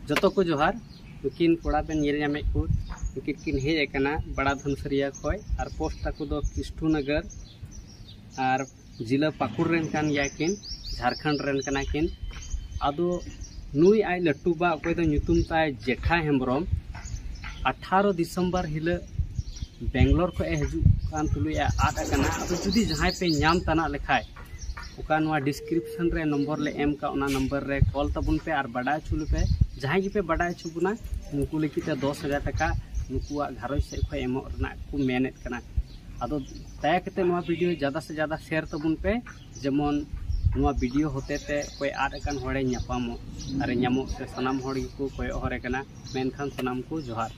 जतो को जोहार नुकिन कोड़ा पेन नेल नामे को नुकिन किन हेज एकना बड़ा धनसरिया खय और पोस्ट ताको दो कृष्णनगर और जिला पाकुड़ रेन कान याकिन झारखंड रेन कना किन आदो नुई आय लट्टूबा अकोय दो ᱧᱩᱛᱩᱢ ताय जेठा हेम्ब्रम 18 दिसंबर हिल बेंगलोर को हजू कान तुलुया आद कना आदो जुदी जहां पे नाम तना लेखाय ओका नवा डिस्क्रिप्शन रे नंबर ले एम का ओना नंबर रे कॉल तबुन पे और बड़ा चुल पे जहां जी पे बड़ा चुबुना उनको लेकिते 10,000 टका नुकुआ घरज से खय एमो रना को मेनेत कना आदो तय कते नवा वीडियो ज़्यादा से ज़्यादा शेयर तबुन पे जेमन नवा वीडियो होते ते कोई आद कन होड़े ᱧᱟᱯᱟᱢᱚ अरे ᱧᱟᱢᱚ से सनाम होड़ी को कोय हरे कना मेनखान सनाम को जोहार।